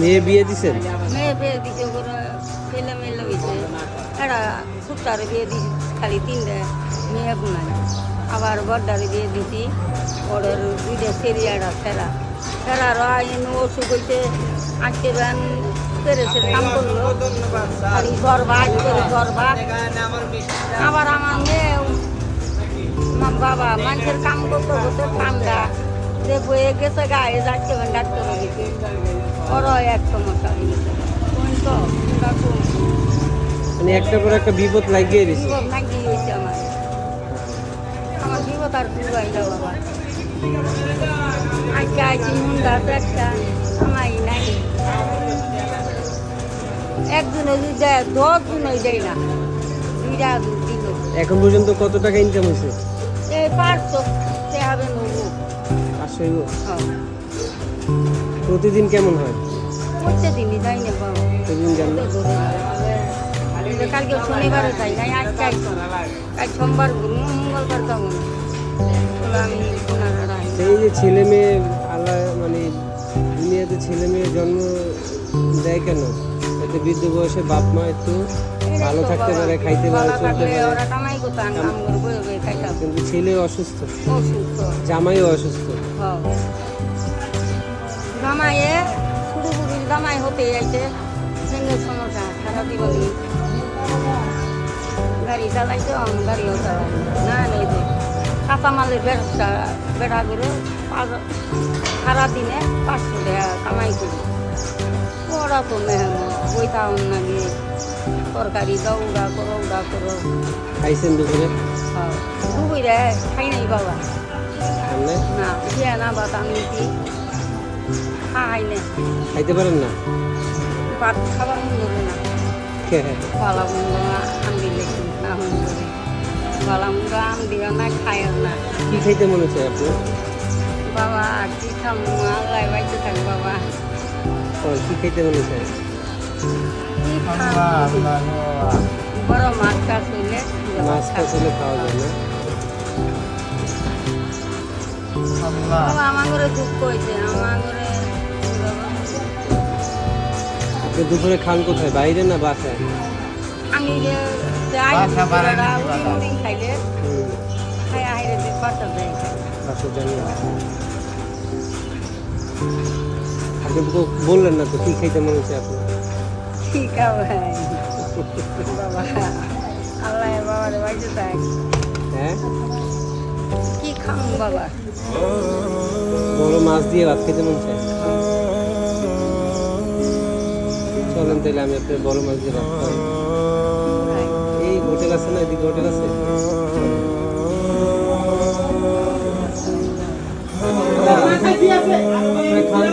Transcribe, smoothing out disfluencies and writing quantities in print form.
মেয়ে বিয়ে দিছেন? মেয়ে বিয়ে দিছে করে ছেলে মেয়ে হয়েছে এরা ছোট্টারে বিয়ে দিছি খালি তিনটে মেয়ে নাই আবার বড়দারে বিয়ে দিছি ওদের দুইটা সেরিয়াটা ফেরা ফেরারও এনে অসুখ হয়েছে আজকে ব্যান পেরেছে কাম করলো খালি গর্বা আজ করে গর্বা আবার আমার মেয়ে বাবা মানুষের কাম করতে করতে ঠান্ডা যে বয়ে গেছে গায়ে যাচ্ছে ডাক্তার দিকে ওরও এক সমস্যা হয়েছে তো মানে একটা পর একটা বিপদ লাগিয়ে দিছে। বিপদ লাগিয়ে হয়েছে আমার বিপদ আর দুবাই যাও বাবা আজকে আইছি মুন্ডা একটা কামাই নাই একদিনে যদি দেয় 10 দিনই দেয় না দুইটা দিল এখন পর্যন্ত কত টাকা ইনকাম হয়েছে? এই 500 সে হবে নেবো 500 হইব। প্রতিদিন কেমন হয়? প্রত্যেকদিনই যাই না বাবা প্রতিদিন যান না? কালকে শনিবারও যাই নাই আজকে আজ সোমবার মঙ্গলবার যাবো আমি এই যে ছেলে মেয়ে আল্লাহ মানে দুনিয়াতে ছেলে মেয়ে জন্ম দেয় কেন? এতে বৃদ্ধ বয়সে বাপ মা একটু ভালো থাকতে পারে, খাইতে পারে, চলতে পারে, কিন্তু ছেলে অসুস্থ, জামাইও অসুস্থ। জামাইয়ে শুরু শুরু জামাই হতে যাইছে সিঙ্গের সমস্যা সারা জীবন গাড়ি চালাইছে গাড়িও চালাই না এই যে কাঁচামালের ব্যবসা বেড়া করে সারাদিনে 500 টাকা কামাই করি ওরা তো মেহনত বইতাম না গিয়ে তরকারি দাও উড়া করো খাইছেন দুপুরে? দুপুরে খাই নাই বাবা না দিয়ে না বাত আমি কি খাই না খাইতে পারেন না? ভাত খাবার মন ধরে না ভালো মন্দ আনবিলে না মন ধরে ভালো মন্দ আন দিও না খাইও না। কি খাইতে মনে হচ্ছে আপনার? বাবা কি খামু আল্লাহ বাইতে থাক বাবা কি খাইতে মনে হচ্ছে? বড় মাছ টাছ হইলে মাছ টাছ হলে খাওয়া যায় না? বাবা আমার ঘরে দুঃখ হয়েছে আমার ঘরে দুপুরে খান কোথায়, বাইরে না বাসায়? আমি যে যাই খাইলে খাই আইরে বাসা যাই বাসা জানি আপনি বললেন না তো কি খাইতে মনে হচ্ছে আপনার? ঠিক আছে বাবা আল্লাহ বাবার বাড়িতে থাক। হ্যাঁ কি খাম বাবা? বড় মাছ দিয়ে ভাত খেতে মন চায়। চলেন তাহলে আমি আপনার বড় মাছ দিয়ে ভাত খাই। এই হোটেল আছে না, এদিকে হোটেল আছে? খান